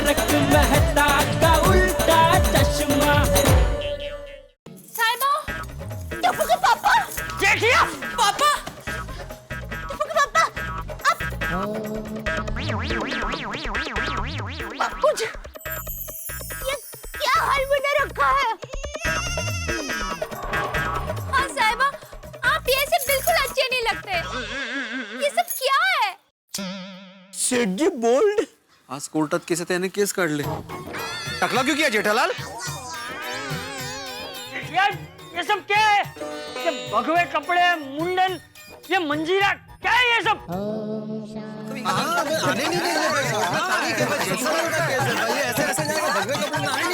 तारक मेहता का उल्टा चश्मा। साइबा, टप्पू के पापा। जेठिया पापा, टप्पू के पापा, बापूजी, ये क्या हाल बना रखा है? हाँ साहिबा, आप ये सब बिल्कुल अच्छे नहीं लगते। ये सब क्या है? सेठ जी बोल्ड। आज कोर्टात केस आहे त्याने केस काढले. टकला क्यों किया जेठालाल? यार ये सब क्या है? ये भगवे कपड़े, मुंडन, ये मंजीरा, क्या है ये सब? आने नहीं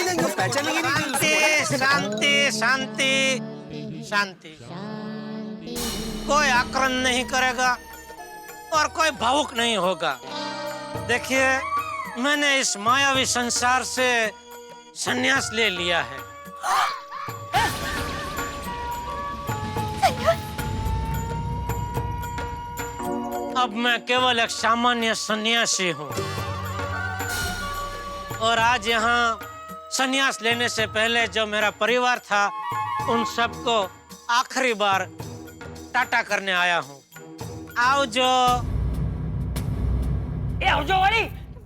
देंगे. शांति शांति शांति। कोई आक्रमण नहीं करेगा और कोई भावुक नहीं होगा। देखिए, मैंने इस मायावी संसार से संन्यास ले लिया है। अब मैं केवल एक सामान्य सन्यासी हूँ और आज यहाँ सन्यास लेने से पहले जो मेरा परिवार था उन सबको आखिरी बार टाटा करने आया हूँ। आओ जो ये हौजो वाली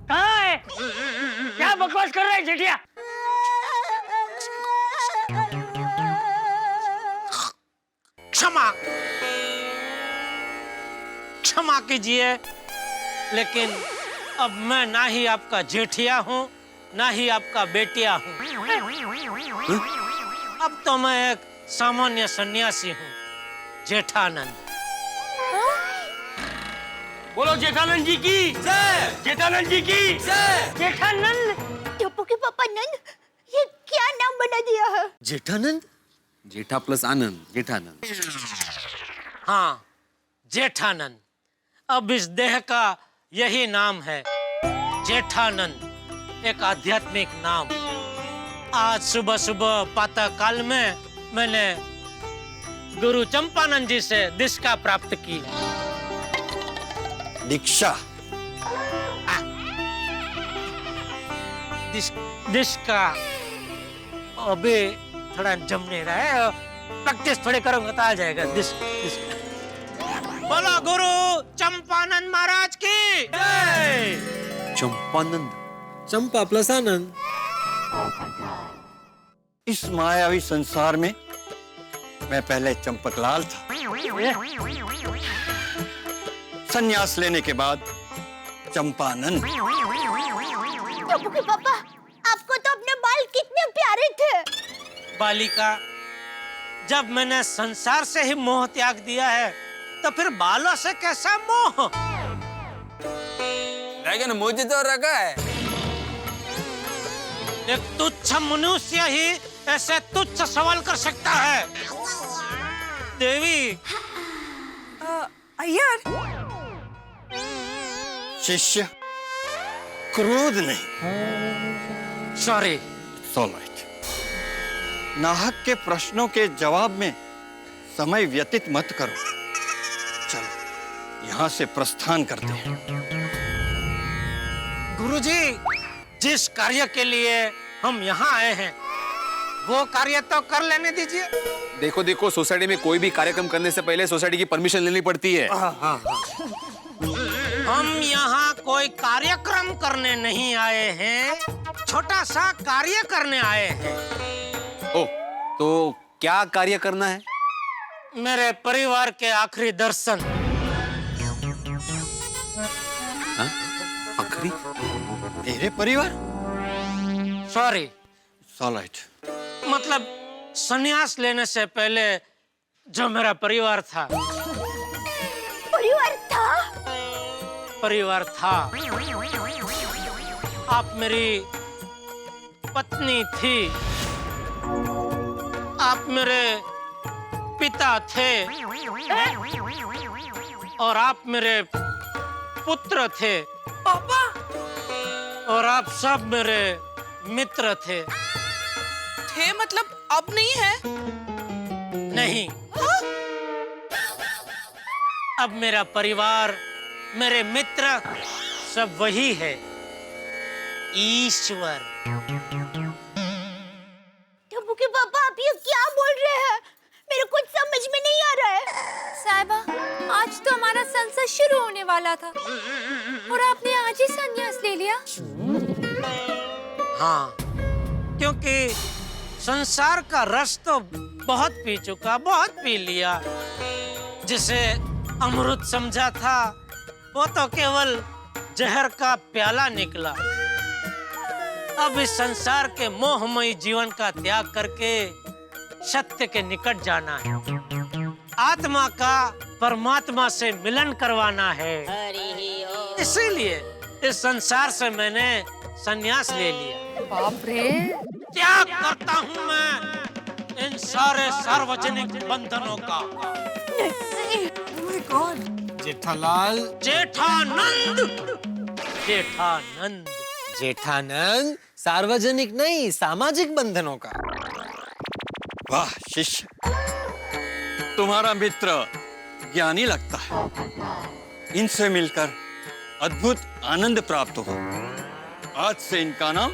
कहाँ है? क्या बकवास कर रहा है जेठिया? क्षमा क्षमा कीजिए, लेकिन अब मैं ना ही आपका जेठिया हूँ ना ही आपका बेटिया हूँ। अब तो मैं एक सामान्य सन्यासी हूँ, जेठानंद। बोलो जेठानंद जी की जय। जेठानंद जी की जय। जेठानंद, टप्पू के पापा नंद, ये क्या नाम बना दिया है? जेठानंद. जेठा प्लस आनंद, जेठानंद. हाँ, जेठानंद। अब इस देह का यही नाम है, जेठानंद, एक आध्यात्मिक नाम। आज सुबह सुबह प्रातः काल में मैंने गुरु चंपानंद जी से दीक्षा प्राप्त की। दीक्षा? दीक्षा अभी थोड़ा जम नहीं रहा है, प्रैक्टिस थोड़े करूंगा तो आ जाएगा। दीक्षा। बोलो गुरु चंपानंद महाराज की जय। चंपानंद. चंपा प्लस आनंद. इस मायावी संसार में मैं पहले चंपकलाल था। संन्यास लेने के बाद चंपानंद। टप्पू के पापा, आपको तो अपने बाल कितने प्यारे थे। बालिका, जब मैंने संसार से ही मोह त्याग दिया है तो फिर बालों से कैसा मोह? लेकिन मुझे तो रखा है. एक तुच्छ मनुष्य ही ऐसे तुच्छ सवाल कर सकता है। देवी, अय्यर, शिष्य, क्रोध नहीं। सॉरी। नाहक के प्रश्नों के जवाब में समय व्यतीत मत करो। चलो यहाँ से प्रस्थान करते हैं। गुरुजी, जिस कार्य के लिए हम यहाँ आए हैं वो कार्य तो कर लेने दीजिए। देखो देखो, सोसाइटी में कोई भी कार्यक्रम करने से पहले सोसाइटी की परमिशन लेनी पड़ती है. हम यहाँ कोई कार्यक्रम करने नहीं आए हैं, छोटा सा कार्य करने आए हैं। ओ, तो क्या कार्य करना है? मेरे परिवार के आखिरी दर्शन। हाँ? आखिरी? तेरे परिवार? सॉरी, मतलब संन्यास लेने से पहले जो मेरा परिवार था। परिवार था। आप मेरी पत्नी थी, आप मेरे पिता थे और आप मेरे पुत्र थे। पापा, और आप सब मेरे मित्र थे। मतलब अब नहीं है? नहीं, अब मेरा परिवार, मेरे मित्र सब वही है। ईश्वर। टप्पू के पापा आप ये क्या बोल रहे हैं? मेरे कुछ समझ में नहीं आ रहा है। साहिबा, आज तो हमारा संसद शुरू होने वाला था और आपने आज ही संन्यास ले लिया। हाँ, क्योंकि संसार का रस तो बहुत पी चुका, बहुत पी लिया। जिसे अमृत समझा था वो तो केवल जहर का प्याला निकला। अब इस संसार के मोहमयी जीवन का त्याग करके सत्य के निकट जाना है। आत्मा का परमात्मा से मिलन करवाना है। इसीलिए इस संसार से मैंने संन्यास ले लिया। बाप रे! त्याग करता हूँ मैं इन सारे सार्वजनिक बंधनों का। जेठालाल। जेठानंद, जेठानंद। जेठानंद सार्वजनिक नहीं, सामाजिक बंधनों का। वाह शिष्य, तुम्हारा मित्र ज्ञानी लगता है। इनसे मिलकर अद्भुत आनंद प्राप्त हो। आज से इनका नाम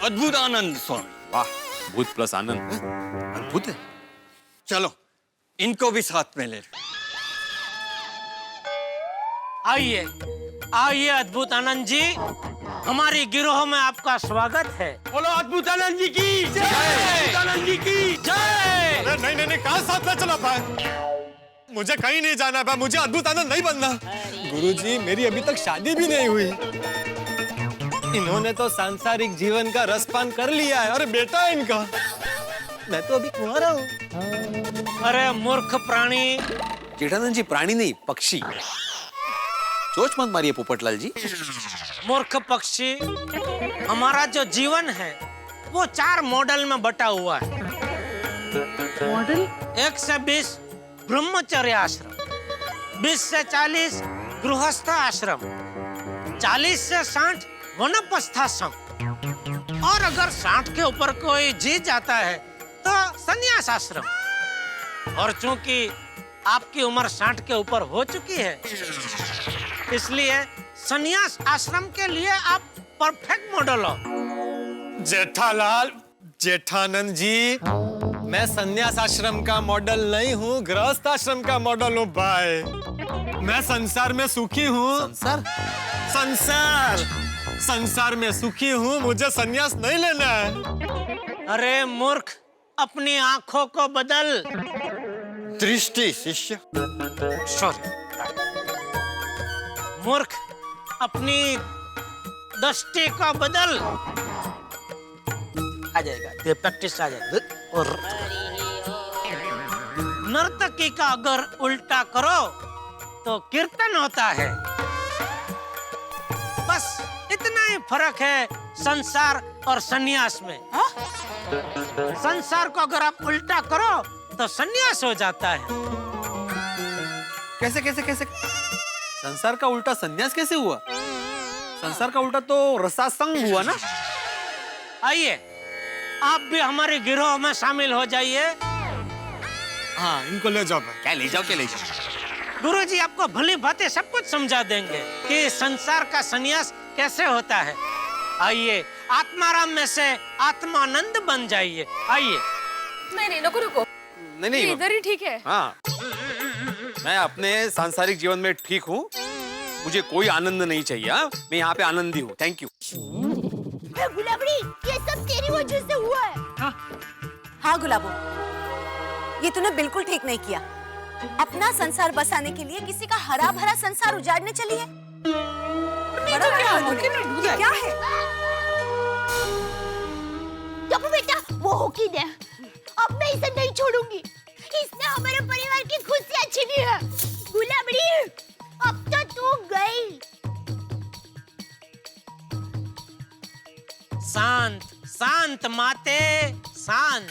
अद्भुत आनंद स्वामी। वाह, भूत प्लस आनंद अद्भुत है। चलो इनको भी साथ में ले लो। आइए, आइए अद्भुत आनंद जी, हमारी गिरोह में आपका स्वागत है। बोलो अद्भुत आनंद जी की जय, अद्भुत आनंद जी की जय। अरे नहीं, कहाँ साथ में चला पाए? मुझे कहीं नहीं जाना पाया, मुझे अद्भुत आनंद नहीं बनना। गुरुजी, मेरी अभी तक शादी भी नहीं हुई। इन्होंने तो सांसारिक जीवन का रसपान कर लिया है और बेटा है इनका। मैं तो अभी कुंवारा हूँ। अरे मूर्ख प्राणी! जेठानंद जी प्राणी नहीं, पक्षी। सोच मत मारिए पोपटलाल जी। मूर्ख पक्षी, हमारा जो जीवन है वो 4 मॉडल में बटा हुआ है। मॉडल? 1 से 20 ब्रह्मचर्य आश्रम, 20 से 40 गृहस्थ आश्रम, 40 से 60 वनप्रस्थाश्रम और अगर 60 के ऊपर कोई जीत जाता है तो संन्यास आश्रम। और चूंकि आपकी उम्र 60 के ऊपर हो चुकी है, इसलिए संन्यास आश्रम के लिए आप परफेक्ट मॉडल हो। जेठालाल, जेठानंद जी, मैं संन्यास आश्रम का मॉडल नहीं हूँ, गृहस्थ आश्रम का मॉडल हूँ भाई। मैं संसार में सुखी हूँ। संसार? संसार में सुखी हूँ, मुझे संन्यास नहीं लेना है। अरे मूर्ख, अपनी आंखों को बदल। दृष्टि शिष्य। सॉरी मूर्ख, अपनी दृष्टि को बदल। आ जाएगा, ये प्रैक्टिस आ जाएगा। और नर्तकी का अगर उल्टा करो तो कीर्तन होता है। बस इतना ही फर्क है संसार और संन्यास में। संसार को अगर आप उल्टा करो तो संन्यास हो जाता है। कैसे कैसे कैसे? संसार का उल्टा संन्यास कैसे हुआ? संसार का उल्टा तो रसासंग हुआ ना? आइए, आप भी हमारे गिरोह में शामिल हो जाइए। हाँ, इनको ले जाओ। क्या ले जाओ, क्या ले जाओ? गुरुजी आपको भली बातें सब कुछ समझा देंगे कि संसार का संन्यास कैसे होता है। आइए, आत्माराम में से आत्मानंद बन जाइए। आइए। नहीं, रुको। नहीं, इधर ही ठीक है। हाँ, मैं अपने सांसारिक जीवन में ठीक हूँ। मुझे कोई आनंद नहीं चाहिए। हाँ? मैं यहाँ पे आनंदी हूँ। Thank you. गुलाबड़ी, ये सब तेरी वजह से हुआ है। हाँ गुलाबो, ये तूने बिल्कुल ठीक नहीं किया। अपना संसार बसाने के लिए किसी का हरा भरा संसार उजाड़ने चली है। क्या है? टप्पू बेटा, वो होकी दे। अब मैं इसे नहीं छोड़ूंगी। इसने हमारे परिवार की खुशियां छीनी है। गुलाबड़ी, अब तो तू गई। शांत, शांत माते, शांत।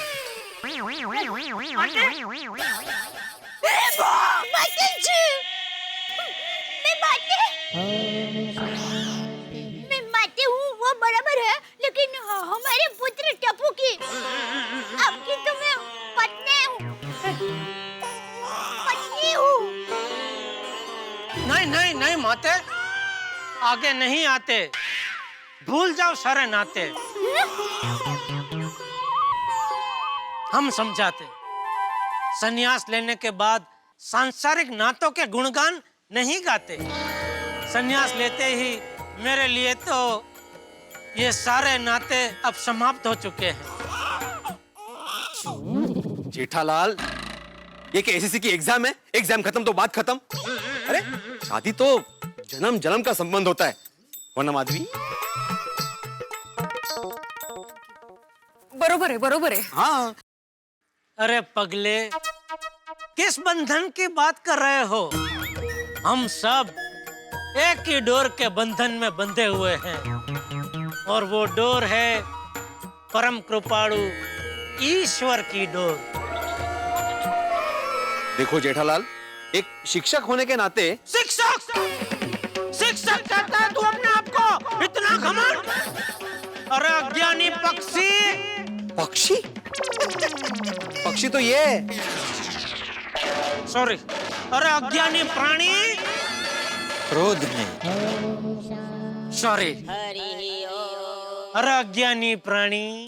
मैं माते हूँ, वो बराबर है, लेकिन हमारे पुत्र टप्पू की, आपकी तो मैं पत्नी हूँ। नहीं माते, आगे नहीं आते। भूल जाओ सारे नाते। हम समझाते संन्यास लेने के बाद सांसारिक नातों के गुणगान नहीं गाते। संन्यास लेते ही मेरे लिए तो ये सारे नाते अब समाप्त हो चुके हैं। जेठालाल, ये क्या एसएससी की एग्जाम है? एग्जाम खत्म तो बात खत्म। अरे शादी तो जन्म जन्म का संबंध होता है, वरना माधवी। बरोबर है। हाँ। अरे पगले, किस बंधन की बात कर रहे हो? हम सब एक ही डोर के बंधन में बंधे हुए हैं, और वो डोर है परम कृपाणु ईश्वर की डोर। देखो जेठालाल, एक शिक्षक होने के नाते। शिक्षक कहता है तू अपने आप को? इतना घमंड? अरे अज्ञानी पक्षी। पक्षी? पक्षी तो ये है। सॉरी। अरे अज्ञानी प्राणी। क्रोध में। सॉरी। अरे अज्ञानी प्राणी,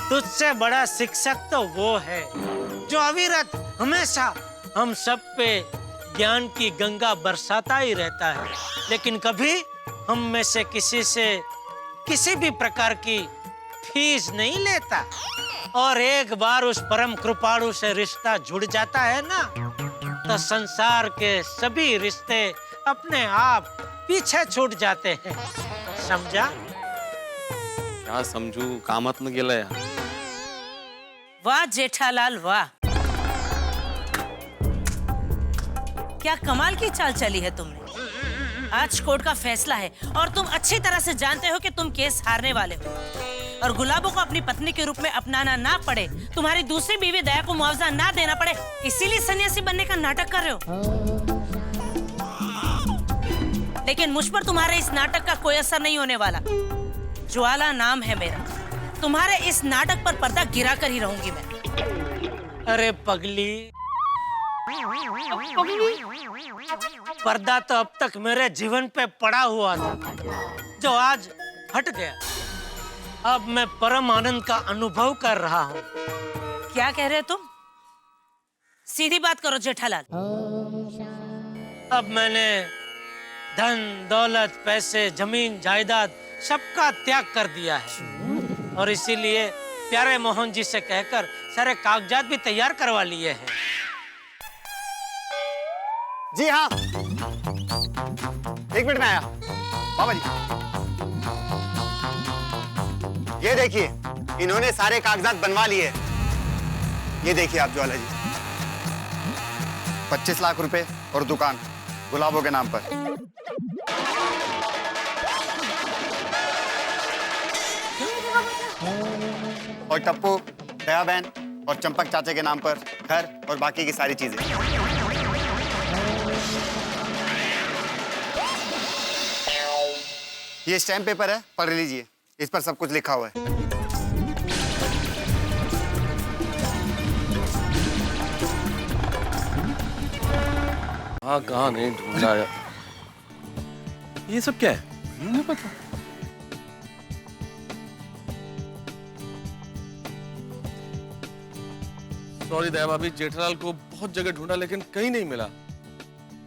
तुझसे बड़ा शिक्षक तो वो है जो अविरत हमेशा हम सब पे ज्ञान की गंगा बरसाता ही रहता है, लेकिन कभी हम में से किसी से किसी भी प्रकार की फीस नहीं लेता। और एक बार उस परम कृपाणु से रिश्ता जुड़ जाता है ना, तो संसार के सभी रिश्ते अपने आप पीछे छूट जाते हैं। समझा? क्या समझू, कामात न गेलं यार। वाह जेठालाल वाह, क्या कमाल की चाल चली है तुमने। आज कोर्ट का फैसला है और तुम अच्छी तरह से जानते हो कि तुम केस हारने वाले हो, और गुलाबों को अपनी पत्नी के रूप में अपनाना ना पड़े, तुम्हारी दूसरी बीवी दया को मुआवजा ना देना पड़े, इसीलिए सन्यासी बनने का नाटक कर रहे हो। लेकिन मुझ पर तुम्हारे इस नाटक का कोई असर नहीं होने वाला। ज्वाला नाम है मेरा, तुम्हारे इस नाटक पर पर्दा गिरा कर ही रहूंगी मैं। अरे पगली, पर्दा तो अब तक मेरे जीवन पे पड़ा हुआ था, जो आज हट गया। अब मैं परम आनंद का अनुभव कर रहा हूँ। क्या कह रहे हो तुम? सीधी बात करो जेठालाल। अब मैंने धन दौलत पैसे जमीन जायदाद सबका त्याग कर दिया है, और इसीलिए प्यारे मोहन जी से कहकर सारे कागजात भी तैयार करवा लिए हैं। जी हाँ, एक मिनट में आया। बाबा जी, ये देखिए, इन्होंने सारे कागजात बनवा लिए। ये देखिए आप ज्वाला जी, 25 लाख रुपए और दुकान गुलाबों के नाम पर। और टप्पू, दया बहन और चंपक चाचे के नाम पर घर और बाकी की सारी चीजें। ये स्टैम्प पेपर है, पढ़ लीजिए, इस पर सब कुछ लिखा हुआ है। हाँ, कहाँ नहीं ढूंढा। ये सब क्या है? नहीं पता। सॉरी दया भाभी, जेठालाल को बहुत जगह ढूंढा लेकिन कहीं नहीं मिला।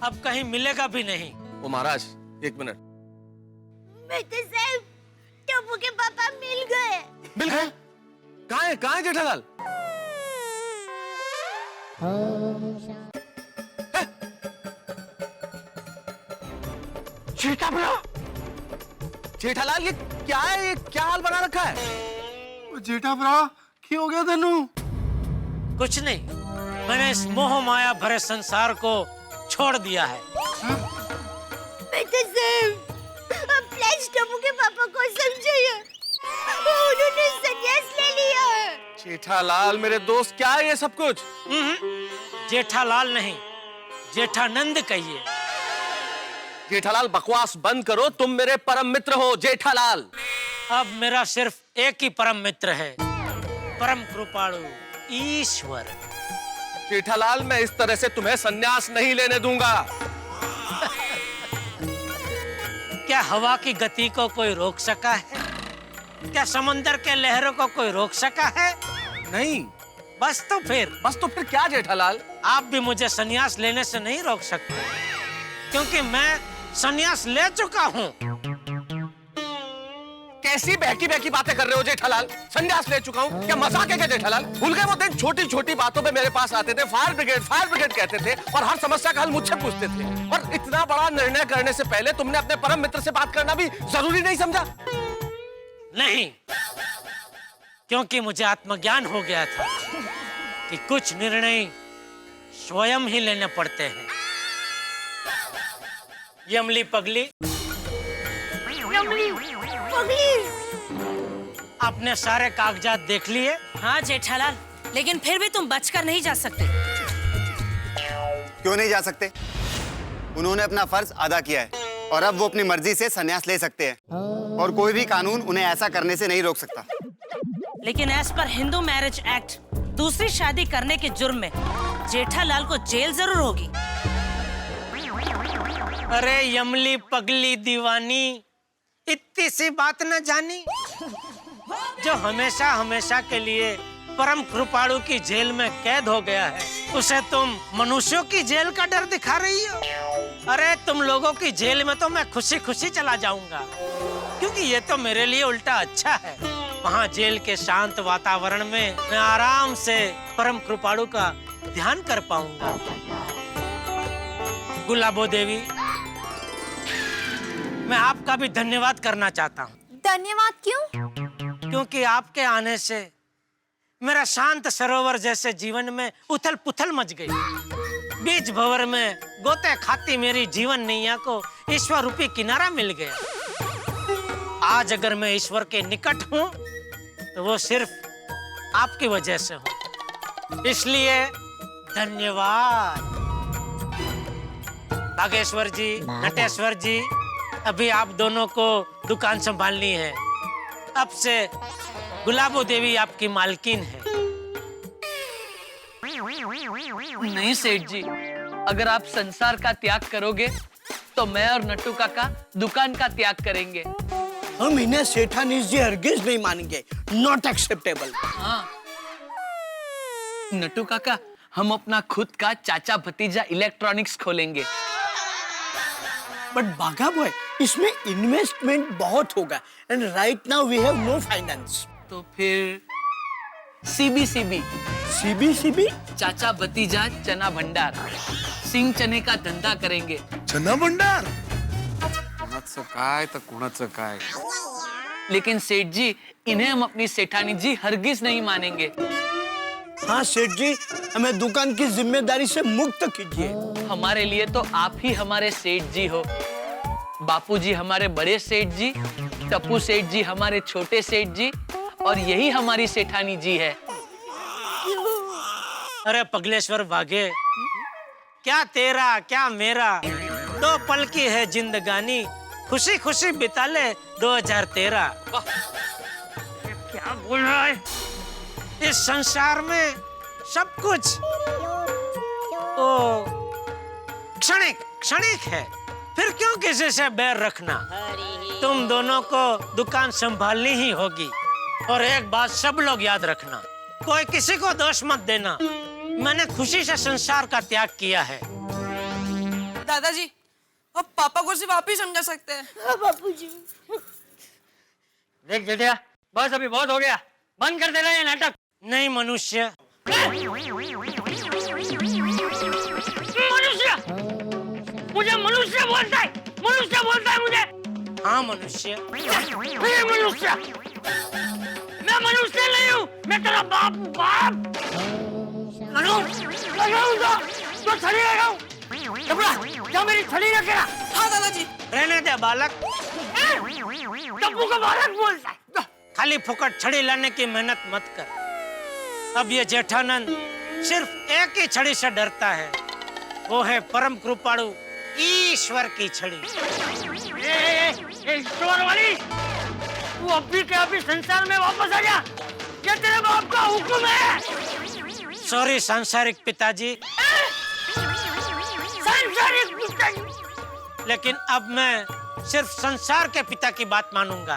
अब कहीं मिलेगा भी नहीं। वो महाराज, एक मिनट। टप्पू के पापा मिल गए। मिल गए? कहाँ है जेठालाल? जेठालाल, ये क्या है? ये क्या हाल बना रखा है? जेठा भरा, क्या हो गया तेनू? कुछ नहीं, मैंने इस मोह माया भरे संसार को छोड़ दिया है। प्लीज टप्पू के पापा को समझाइए, उन्होंने संन्यास ले लिया है। जेठालाल मेरे दोस्त, क्या है ये सब कुछ? जेठालाल नहीं, जेठानंद कहिए। जेठालाल बकवास बंद करो, तुम मेरे परम मित्र हो जेठालाल। अब मेरा सिर्फ एक ही परम मित्र है, परम कृपाणु ईश्वर। जेठालाल, मैं इस तरह से तुम्हें संन्यास नहीं लेने दूंगा। क्या हवा की गति को कोई रोक सका है? क्या समंदर के लहरों को कोई रोक सका है? नहीं। बस तो फिर क्या जेठालाल? आप भी मुझे संन्यास लेने से नहीं रोक सकते, क्योंकि मैं संन्यास ले चुका हूँ। कैसी बहकी बहकी बातें कर रहे हो जेठालाल? संन्यास ले चुका हूँ? क्या मजाक है क्या जेठालाल? भूल गए वो दिन छोटी छोटी बातों पे मेरे पास आते थे, फायर ब्रिगेड कहते थे और हर समस्या का हल मुझसे पूछते थे। और इतना बड़ा निर्णय करने से पहले तुमने अपने परम मित्र से बात करना भी जरूरी नहीं समझा? नहीं, क्योंकि मुझे आत्मज्ञान हो गया था कि कुछ निर्णय स्वयं ही लेने पड़ते हैं। यमली पगली, आपने सारे कागजात देख लिए? हाँ जेठालाल, लेकिन फिर भी तुम बचकर नहीं जा सकते। क्यों नहीं जा सकते? उन्होंने अपना फर्ज अदा किया है और अब वो अपनी मर्जी से संन्यास ले सकते हैं और कोई भी कानून उन्हें ऐसा करने से नहीं रोक सकता। लेकिन as per Hindu marriage act दूसरी शादी करने के जुर्म में जेठालाल को जेल जरूर होगी। अरे यमली पगली दीवानी, इतनी सी बात न जानी? जो हमेशा हमेशा के लिए परम कृपाणु की जेल में कैद हो गया है, उसे तुम मनुष्यों की जेल का डर दिखा रही हो? अरे तुम लोगों की जेल में तो मैं खुशी खुशी चला जाऊंगा, क्योंकि ये तो मेरे लिए उल्टा अच्छा है। वहाँ जेल के शांत वातावरण में मैं आराम से परम कृपाणु का ध्यान कर पाऊंगा। गुलाबो देवी, मैं आपका भी धन्यवाद करना चाहता हूँ। धन्यवाद क्यों? क्योंकि आपके आने से मेरा शांत सरोवर जैसे जीवन में उथल पुथल मच गई। बीच भंवर में गोते खाती मेरी जीवन नैया को ईश्वर रूपी किनारा मिल गया। आज अगर मैं ईश्वर के निकट हूँ तो वो सिर्फ आपकी वजह से हूँ, इसलिए धन्यवाद। बागेश्वर जी, नटेश्वर जी, अभी आप दोनों को दुकान संभालनी है। अब से गुलाबो देवी आपकी मालकिन है। नहीं सेठ जी, अगर आप संसार का त्याग करोगे तो मैं और नट्टू काका दुकान का त्याग करेंगे। हम इन्हें सेठानी जी हरगिज नहीं मानेंगे। Not acceptable. हाँ नट्टू काका, हम अपना खुद का चाचा भतीजा इलेक्ट्रॉनिक्स खोलेंगे। बट बाघा बॉय, इसमें इन्वेस्टमेंट बहुत होगा and right now we have no finance. तो फिर सीबीसीबी। सीबीसीबी? चाचा भतीजा चना भंडार, सिंग चने का धंधा करेंगे। चना भंडार? कोणाचं काय तर कोणाचं काय? लेकिन सेठ जी, इन्हें हम अपनी सेठानी जी हरगिज नहीं मानेंगे। हाँ सेठ जी, हमें दुकान की जिम्मेदारी से मुक्त कीजिए। हमारे लिए तो आप ही हमारे सेठ जी हो। बापूजी हमारे बड़े सेठ जी, टप्पू सेठ जी हमारे छोटे सेठ जी, और यही हमारी सेठानी जी है। अरे पगलेश्वर भागे, क्या तेरा क्या मेरा, दो पल की है जिंदगानी, खुशी खुशी बिता ले 2013। क्या बोल रहा है? इस संसार में सब कुछ ओ क्षणिक क्षणिक है, फिर क्यों किसी से बैर रखना? तुम दोनों को दुकान संभालनी ही होगी। और एक बात सब लोग याद रखना, कोई किसी को दोष मत देना। मैंने खुशी से संसार का त्याग किया है। दादाजी, अब पापा को सिर्फ आप ही समझा सकते हैं। हाँ बापूजी। देख बेटिया, बस अभी बहुत हो गया, बंद कर देना ये नाटक। नहीं मनुष्य, मनुष्य मुझे मनुष्य बोलता है, मनुष्य बोलता है मुझे। हाँ मनुष्य। मैं मनुष्य, मैं मनुष्य नहीं हूँ, मैं तेरा बाप हूँ। बाप तो छड़ी लगाऊं? क्या मेरी छड़ी रखेगा? हाँ दादाजी। रहने दे बालक। टप्पू को बालक बोलता है। खाली फुकट छड़ी लाने की मेहनत मत कर। अब ये जेठानंद सिर्फ एक ही छड़ी से डरता है, वो है परम कृपाणु ईश्वर की छड़ी। ईश्वर वाली, तू अभी के अभी संसार में वापस आ जा, ये तेरे बाप का हुक्म है। सॉरी सांसारिक पिताजी। सांसारिक पिताजी? लेकिन अब मैं सिर्फ संसार के पिता की बात मानूंगा।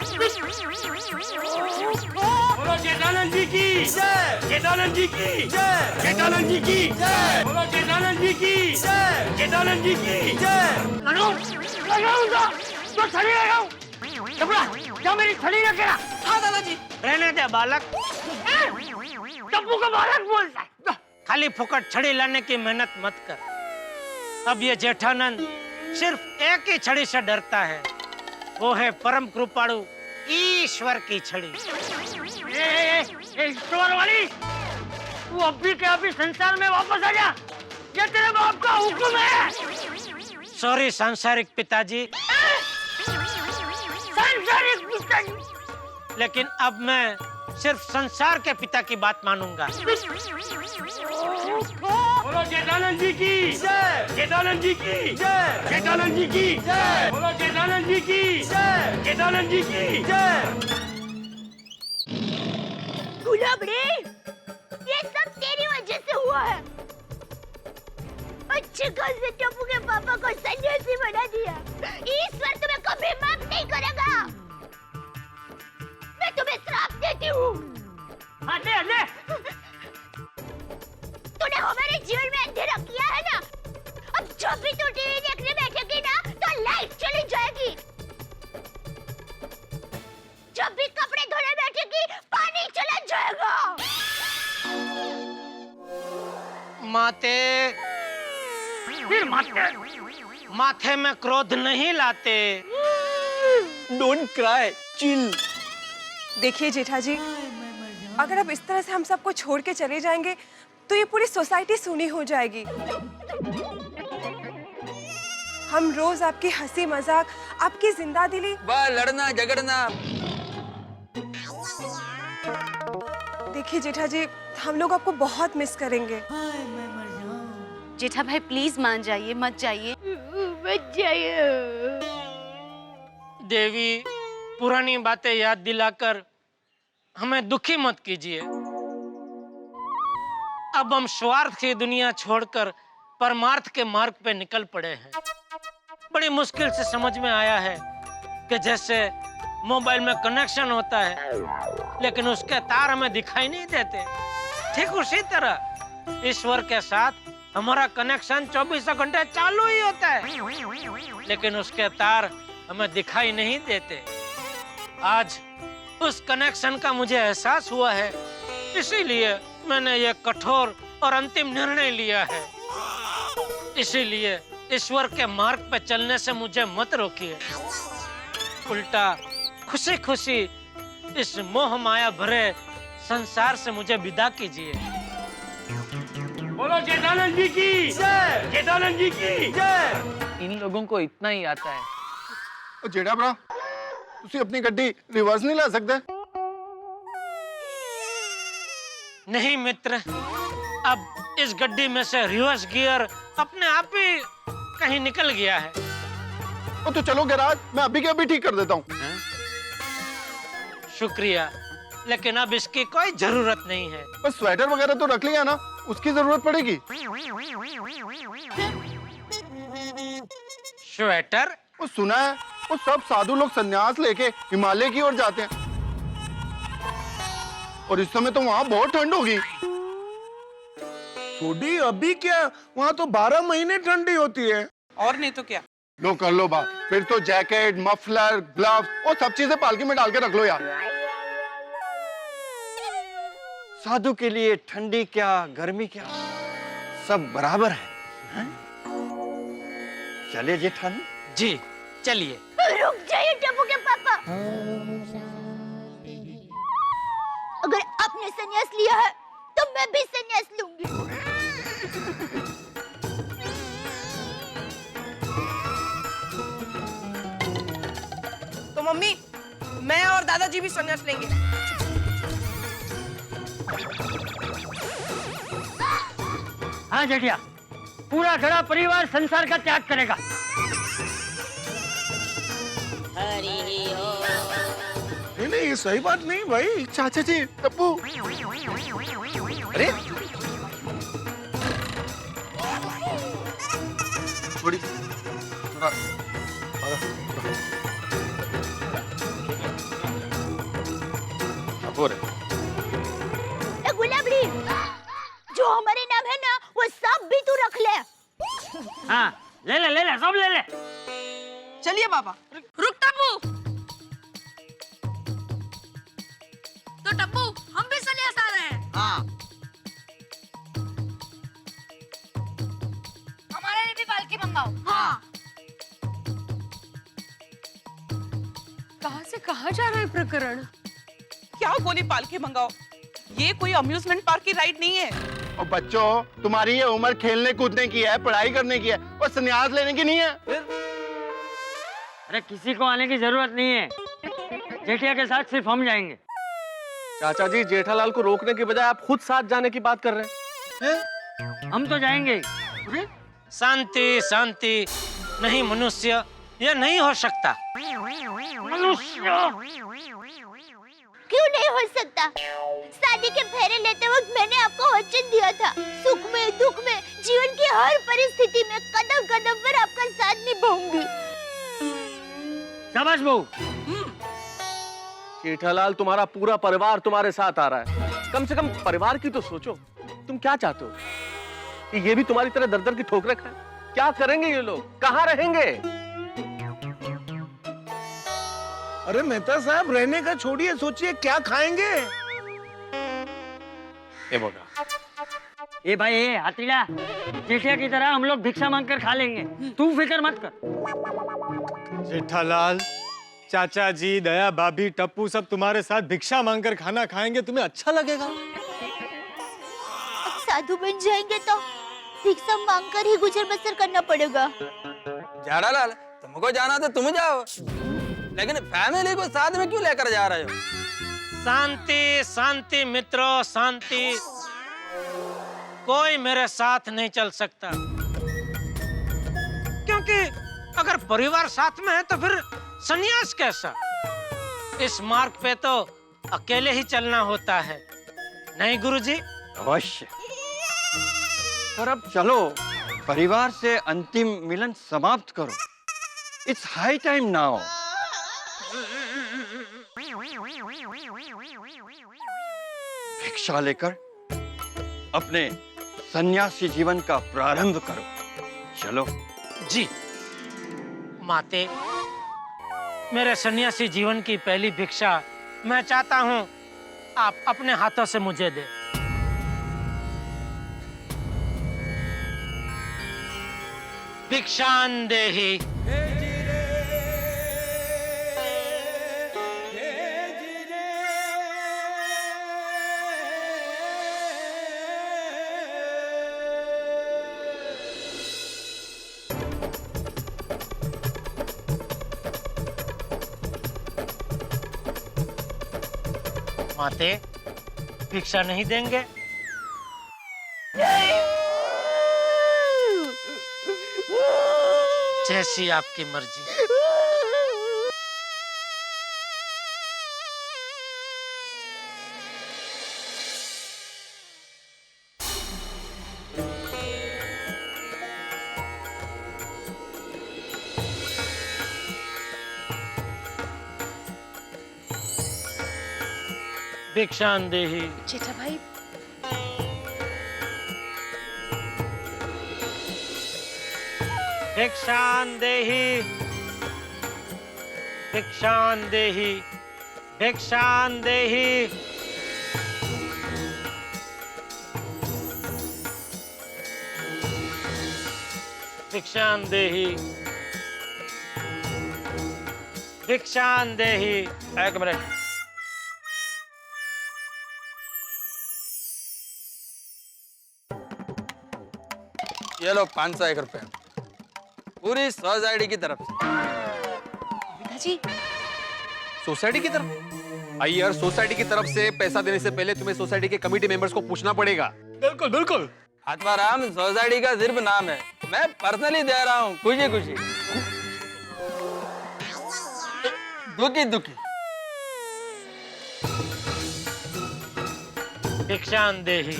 बोलो जेठानंद जी की जय, जेठानंद जी की जय, जेठानंद जी की जय, बोलो जेठानंद जी की जय, जेठानंद जी की जय। लगाऊंगा तो छड़ी लगाऊं। टपरा, क्या मेरी छड़ी रखे ना? हाँ दादाजी। रहने दे बालक। टप्पू का बालक बोलता है। खाली फुकट छड़ी लाने की मेहनत मत कर। अब ये जेठानंद सिर्फ एक ही छड़ी से डरता है, वो है परम कृपाणु ईश्वर की छड़ी। ईश्वर वाली, तू अभी के अभी संसार में वापस आ जा। ये तेरे बाप का हुक्म है। सॉरी सांसारिक पिताजी। सांसारिक पिताजी। लेकिन अब मैं सिर्फ संसार के पिता की बात मानूंगा। बोलो जेठानंद जी की जय, जेठानंद जी की जय, जेठानंद जी की जय, बोलो जेठानंद जी की जय, जेठानंद जी की जय। गुलाबड़ी, ये सब तेरी वजह से हुआ है। अच्छे खासे टप्पू के पापा को सन्यासी बना दिया। ईश्वर तुम्हें कभी माफ नहीं करेगा। मैं तुम्हें श्राप देती हूँ। आते आते। तूने हमारे जीवन में अंधेरा किया है ना। अब जब भी तू टीवी देखने बैठेगी ना, तो लाइट चली जाएगी। जब भी कपड़े धोने बैठेगी, पानी चला जाएगा। माते, फिर माथे में क्रोध नहीं लाते। Don't cry, chill. देखिए जेठा जी, अगर आप इस तरह से हम सबको छोड़ के चले जाएंगे तो ये पूरी सोसाइटी सूनी हो जाएगी। हम रोज आपकी हंसी मजाक, आपकी जिंदा दिली, वाह लड़ना झगड़ना। देखिए जेठा जी, हम लोग आपको बहुत मिस करेंगे। जेठा भाई प्लीज मान जाइए, मत जाइए। मत जाइए। देवी, पुरानी बातें याद दिलाकर हमें दुखी मत कीजिए। अब हम स्वार्थ की दुनिया छोड़कर परमार्थ के मार्ग पे निकल पड़े हैं। बड़ी मुश्किल से समझ में आया है कि जैसे मोबाइल में कनेक्शन होता है, लेकिन उसके तार हमें दिखाई नहीं देते, ठीक उसी तरह ईश्वर के साथ हमारा कनेक्शन 24 घंटे चालू ही होता है, लेकिन उसके तार हमें दिखाई नहीं देते। आज उस कनेक्शन का मुझे एहसास हुआ है, इसीलिए मैंने ये कठोर और अंतिम निर्णय लिया है। इसीलिए ईश्वर के मार्ग पे चलने से मुझे मत रोकिए, उल्टा खुशी खुशी इस मोह माया भरे संसार से मुझे विदा कीजिए। बोलो जेठानंद जी की जय, जेठानंद जी की जय। इन लोगों को इतना ही आता है। जेठा भरा, तुसी अपनी गड्डी रिवर्स नहीं ला सकते? नहीं मित्र, अब इस गड्डी में से रिवर्स गियर अपने आप ही कहीं निकल गया है। तो चलो गैराज, मैं अभी के अभी ठीक कर देता हूँ। शुक्रिया, लेकिन अब इसकी कोई जरूरत नहीं है। बस स्वेटर वगैरह तो रख लिया ना, उसकी जरूरत पड़ेगी। स्वेटर? वो सुना है, वो सब साधु लोग संन्यास लेके हिमालय की ओर जाते हैं, और इस समय तो वहाँ बहुत ठंड होगी। छोड़ी, अभी क्या, वहाँ तो 12 महीने ठंडी होती है। और नहीं तो क्या। लो कर लो बात, फिर तो जैकेट, मफलर, ग्लव्स और सब चीजें पालकी में डाल के रख लो यार। साधु के लिए ठंडी क्या गर्मी क्या, सब बराबर है। चलिए जेठानी। जी चलिए। रुक जाइए टप्पू के पापा। अगर आपने संन्यास लिया है तो मैं भी संन्यास लूंगी। तो मम्मी, मैं और दादाजी भी संन्यास लेंगे। हाँ जेठिया, पूरा घड़ा परिवार संसार का त्याग करेगा। नहीं, ये सही बात नहीं भाई। चाचा जी, टप्पू, अरे थोड़ी हो रहे। ए गुलाबड़ी, जो हमारे नाम है ना वो सब भी तू रख ले। हाँ ले ले सब ले ले। चलिए बाबा। रुक टप्पू। तो टप्पू हम भी सन्यास आ रहे हैं। हाँ। हमारे लिए भी पालकी मंगाओ। हाँ। कहाँ से कहाँ जा रहा है प्रकरण? क्या बोली पालकी मंगाओ? ये कोई अम्यूजमेंट पार्क की राइड नहीं है। और बच्चों, तुम्हारी ये उम्र खेलने कूदने की है, पढ़ाई करने की है, और संन्यास लेने की नहीं है। अरे किसी को आने की जरूरत नहीं है, जेठिया के साथ सिर्फ हम जाएंगे। चाचा जी, जेठालाल को रोकने के बजाय आप खुद साथ जाने की बात कर रहे हैं। हम तो जाएंगे। शांति शांति, नहीं मनुष्य, यह नहीं हो सकता। क्यों नहीं हो सकता? शादी के फेरे लेते वक्त मैंने आपको वचन दिया था, सुख में दुख में जीवन की हर परिस्थिति में कदम कदम पर आपका साथ निभाऊंगी। शाबाश बहू। जेठालाल, तुम्हारा पूरा परिवार तुम्हारे साथ आ रहा है, कम से कम परिवार की तो सोचो। तुम क्या चाहते हो कि ये भी तुम्हारी तरह दर दर की ठोकरें खाएं? क्या करेंगे ये लोग, कहाँ रहेंगे? अरे मेहता साहब, रहने का छोड़िए, सोचिए क्या खाएंगे। ए बोला, ए भाई, ए हाथीला, जेठिया की तरह हम लोग भिक्षा मांग कर खा लेंगे, तू फिक्र मत कर। जेठालाल, चाचा जी, दया भाभी, टप्पू सब तुम्हारे साथ भिक्षा मांगकर खाना खाएंगे, तुम्हें अच्छा लगेगा? अब साधु बन जाएंगे तो भिक्षा मांगकर ही गुजर बसर करना पड़ेगा। जेठालाल, तुमको जाना तो तुम जाओ, लेकिन फैमिली को साथ में क्यों लेकर जा रहे हो? शांति शांति मित्रों, शांति। कोई मेरे साथ नहीं चल सकता, क्योंकि अगर परिवार साथ में है तो फिर संन्यास कैसा? इस मार्ग पे तो अकेले ही चलना होता है, नहीं गुरुजी? अवश्य। पर अब चलो, परिवार से अंतिम मिलन समाप्त करो। It's high time now. भिक्षा लेकर अपने सन्यासी जीवन का प्रारंभ करो। चलो जी। माते, मेरे सन्यासी जीवन की पहली भिक्षा मैं चाहता हूं आप अपने हाथों से मुझे दे। भिक्षान देहि। माते, भिक्षा नहीं देंगे? जैसी आपकी मर्जी। भिक्षान देहि। जेठा भाई, भिक्षान देहि। भिक्षान देहि। भिक्षान देहि। भिक्षान देहि। भिक्षान देहि। एक मिनट। ये लो 501 रुपए, पूरी सोसाइटी की तरफ से। पिताजी, सोसाइटी की तरफ? आई यार, सोसाइटी की तरफ से पैसा देने से पहले तुम्हें सोसाइटी के कमेटी मेंबर्स को पूछना पड़ेगा। बिल्कुल बिल्कुल। आत्माराम सोसाइटी का सिर्फ नाम है, मैं पर्सनली दे रहा हूँ, खुशी खुशी। दुखी दुखी। भिक्षान देहि।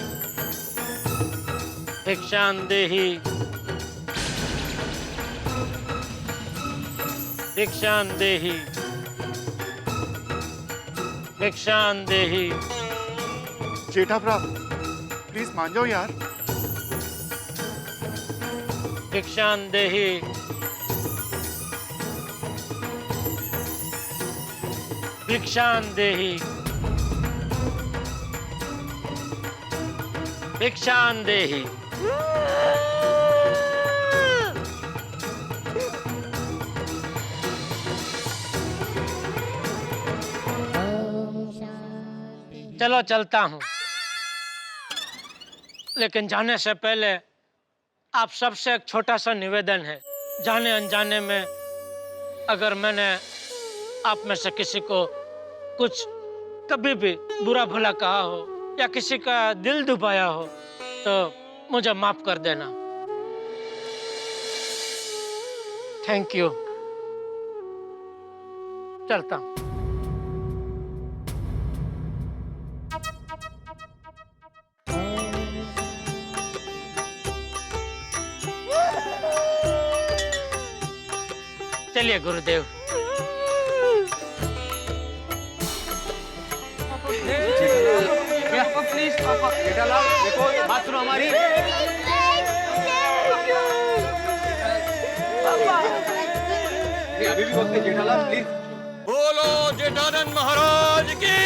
भिक्षान देहि। भिक्षान देहि। भिक्षान देही। जेठा प्रभु प्लीज मान जाओ यार। भिक्षान देही। भिक्षान देही। भिक्षान देही। चलो चलता हूँ, लेकिन जाने से पहले आप सबसे एक छोटा सा निवेदन है। जाने अनजाने में अगर मैंने आप में से किसी को कुछ कभी भी बुरा भला कहा हो या किसी का दिल दुखाया हो तो मुझे माफ कर देना। Thank you. चलता हूँ। चलिए गुरुदेव। प्लीज जेठालाल देखो, बात सुनो हमारी। अभी भी बोलते जेठालाल प्लीज। बोलो जेठानंद महाराज की।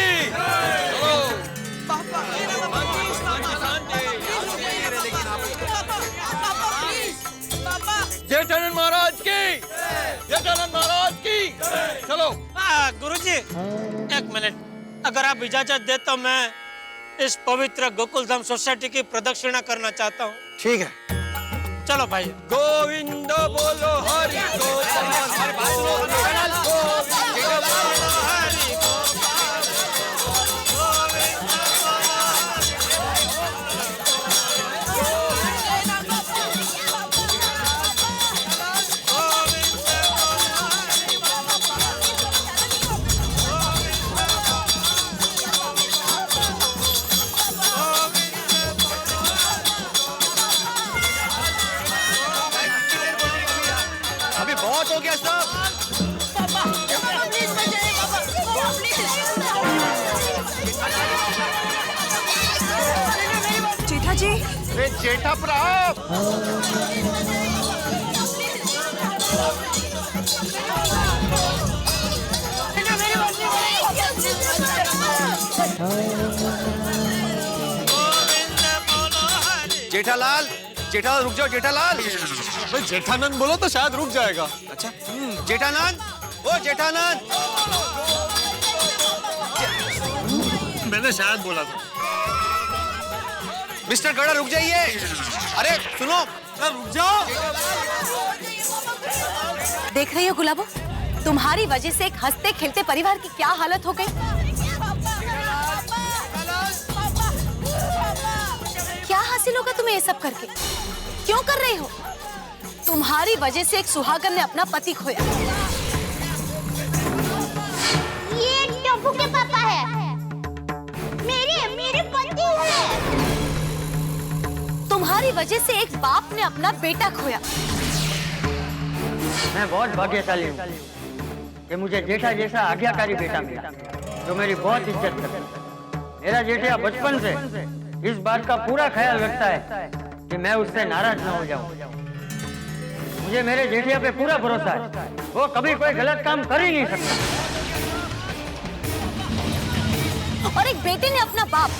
जेठानंद महाराज की। जेठानंद महाराज की। चलो। गुरुजी एक मिनट, अगर आप इजाजत दे तो मैं इस पवित्र गोकुलधाम सोसाइटी की प्रदक्षिणा करना चाहता हूँ। ठीक है, चलो भाई। गोविंद बोलो हरि अभी बहुत हो गया सब। जेठा जी। जेठा प्रभु जेठालाल, जेठालाल रुक जाओ। जेठालाल, जेठानंद बोलो तो शायद रुक जाएगा। अच्छा जेठानंद, ओ जेठानंद। मैंने शायद बोला था। मिस्टर गड़ा रुक जाइए। अरे सुनो, रुक जाओ। देख रही हो गुलाबो, तुम्हारी वजह से एक हंसते खेलते परिवार की क्या हालत हो गई। क्या हासिल होगा तुम्हें ये सब करके? क्यों कर रही हो? तुम्हारी वजह से एक सुहागन ने अपना पति खोया। ये टप्पू के पापा है। मेरे पति है। तुम्हारी वजह से एक बाप ने अपना बेटा खोया। मैं बहुत भाग्यशाली हूँ कि मुझे जेठा जैसा आज्ञाकारी बेटा मिला जो मेरी बहुत इज्जत करता है। मेरा जेठा बचपन से इस बात का पूरा ख्याल रखता है कि मैं उससे नाराज न हो जाऊं। मुझे मेरे जेठिया पे पूरा भरोसा है, वो कभी कोई गलत काम कर ही नहीं सकता। और एक बेटे ने अपना बाप।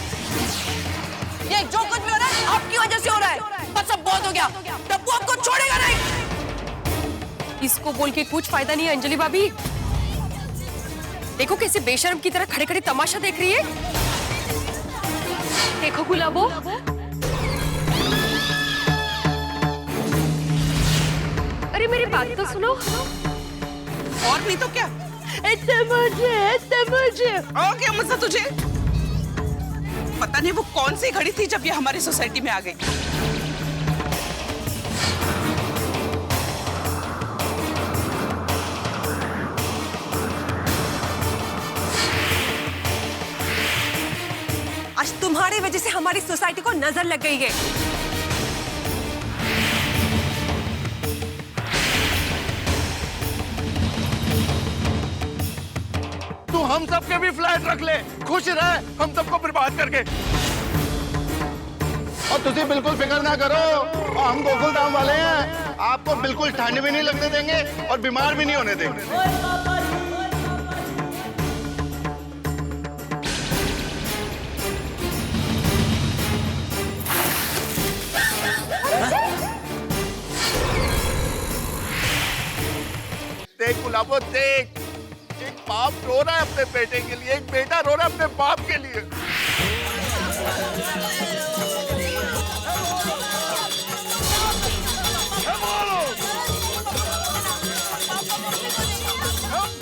ये जो कुछ भी हो रहा है आपकी वजह से हो रहा है। बस अब बहुत हो गया। टप्पू आपको छोड़ेगा नहीं। इसको बोल के कुछ फायदा नहीं है अंजलि भाभी। देखो कैसे बेशर्म की तरह खड़े खड़े तमाशा देख रही है। देखो गुलाबो, अरे मेरी बात तो सुनो। और नहीं तो क्या? और क्या मजा तुझे? पता नहीं वो कौन सी घड़ी थी जब ये हमारी सोसाइटी में आ गई। आज तुम्हारी वजह से हमारी सोसाइटी को नजर लग गई है। हम सबके भी फ्लैट रख ले, खुश रहे हम सबको बर्बाद करके। और तुझे बिल्कुल फिक्र ना करो, और हम गोकुल धाम वाले हैं, आपको बिल्कुल ठंड भी नहीं लगने देंगे और बीमार भी नहीं होने देंगे। देख गुलाबो देख, एक बाप रो रहा है अपने बेटे के लिए, एक बेटा रो रहा है अपने बाप के लिए।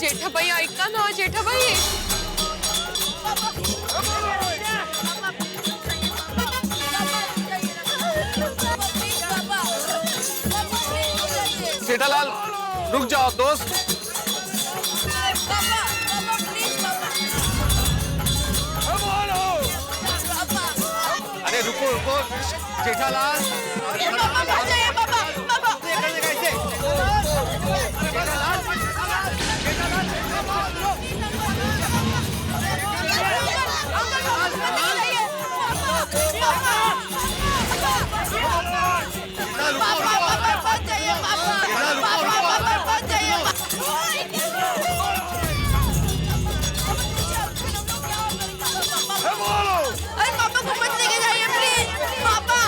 जेठाबाई ऐका ना, जेठाबाई. जेठालाल रुक जाओ दोस्त। अरे रुको रुको जेठालाल। अरे पापा को मत लेके जाइए प्लीज, पापा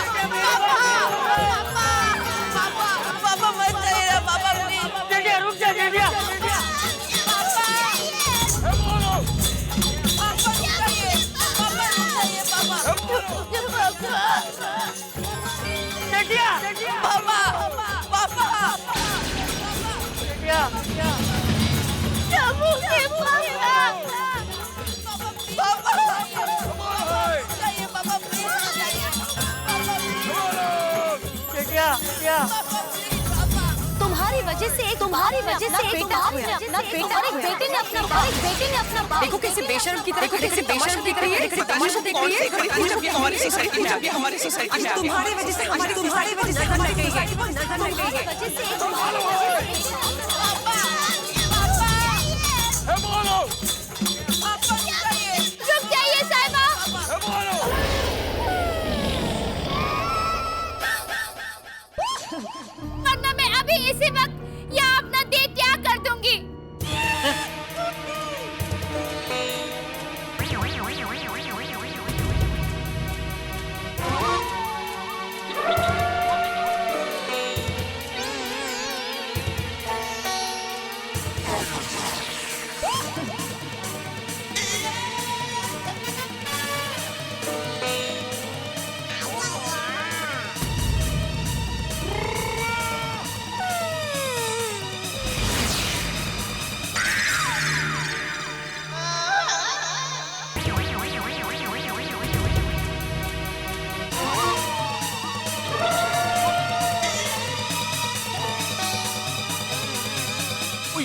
पापा मत जाइए ना पापा प्लीज। रुक जा तुम्हारी वजह से अपना बेटा देखो कैसे बेशर्म की तरह हमारी सोसाइटी में आ गया, हमारी सोसाइटी में तुम्हारी वजह से रुक जाइए साहिबा। वरना मैं अभी इसी वक्त यहाँ अपना देह त्याग कर दूंगी।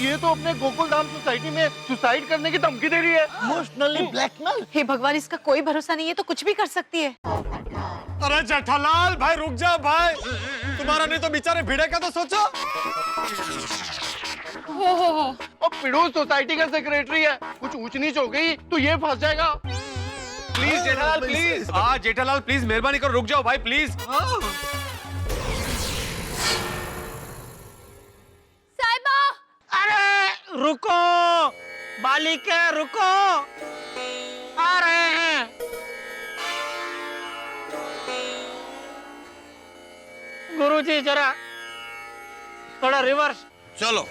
ये तो अपने गोकुल धाम सोसाइटी में सुसाइड करने की धमकी दे रही है। Emotionally blackmail. हे भगवान, इसका कोई भरोसा नहीं है, तो कुछ भी कर सकती है। अरे जेठालाल भाई रुक जा भाई, तुम्हारा नहीं तो बेचारे भिड़े का तो सोचो। और पिड़ू सोसाइटी का सेक्रेटरी है, कुछ ऊंच नीच हो गई तो ये फंस जाएगा। प्लीज जेठालाल प्लीज, हाँ जेठालाल प्लीज मेहरबानी करो रुक जाओ भाई प्लीज। साहिबा अरे रुको बालिके रुको, आ रहे हैं। गुरुजी जरा थोड़ा रिवर्स चलो।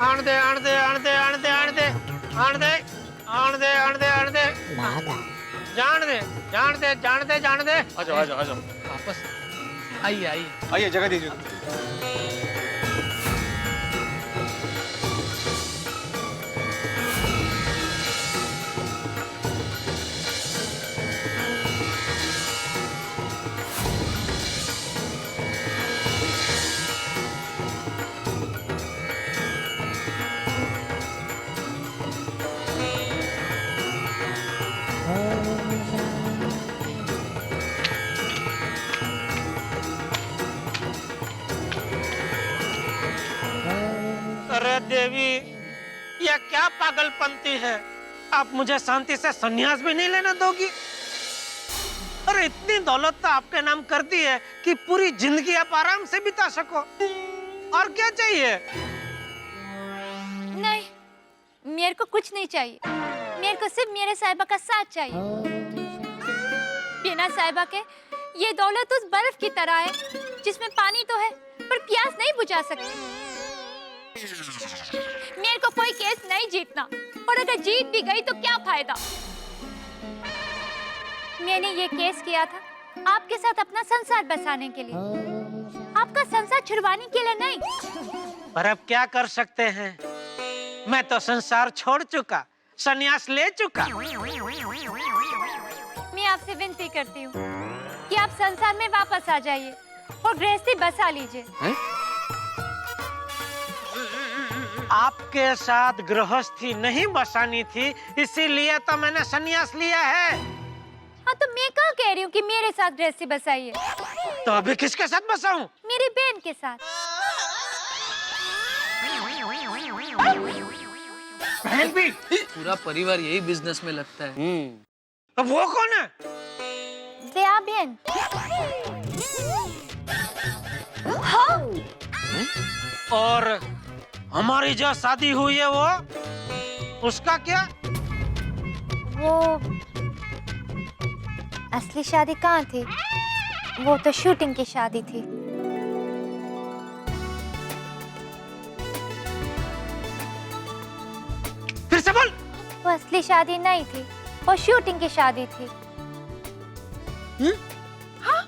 आन दे आन दे आन दे आन दे आन दे आन दे आन दे आन दे आन दे जान दे जान दे जान दे जान दे। आ जाओ आ जाओ आ जाओ, वापस आइए आइए आइए जगह दीजिए। देवी, यह क्या पागलपंती है? आप मुझे शांति से संन्यास भी नहीं लेना दोगी? अरे इतनी दौलत तो आपके नाम कर दी है कि पूरी जिंदगी आप आराम से बिता सको। और क्या चाहिए? नहीं, मेरे को कुछ नहीं चाहिए। मेरे को सिर्फ मेरे साहिबा का साथ चाहिए। बिना साहिबा के ये दौलत उस बर्फ की तरह है जिसमें पानी तो है पर प्यास नहीं बुझा सकती। मेरे को कोई केस नहीं जीतना, और अगर जीत भी गई तो क्या फायदा? मैंने ये केस किया था आपके साथ अपना संसार बसाने के लिए, आपका संसार छुड़वाने के लिए नहीं। पर अब क्या कर सकते हैं? मैं तो संसार छोड़ चुका, संन्यास ले चुका। मैं आपसे विनती करती हूँ कि आप संसार में वापस आ जाइए और गृहस्थी बसा लीजिए। आपके साथ गृहस्थी नहीं बसानी थी, इसीलिए तो मैंने संन्यास लिया है। हाँ, तो मैं क्या कह रही हूँ कि मेरे साथ गृहस्थी बसाइए। तो अभी किसके साथ बसाऊं? मेरी बहन के साथ। बहन भी? पूरा परिवार यही बिजनेस में लगता है। तो वो कौन है? दया बहन। हाँ? और हमारी जो शादी हुई है वो, उसका क्या? वो असली शादी कहाँ थी? वो तो शूटिंग की शादी थी। फिर से बोल। वो असली शादी नहीं थी, वो शूटिंग की शादी थी। हाँ?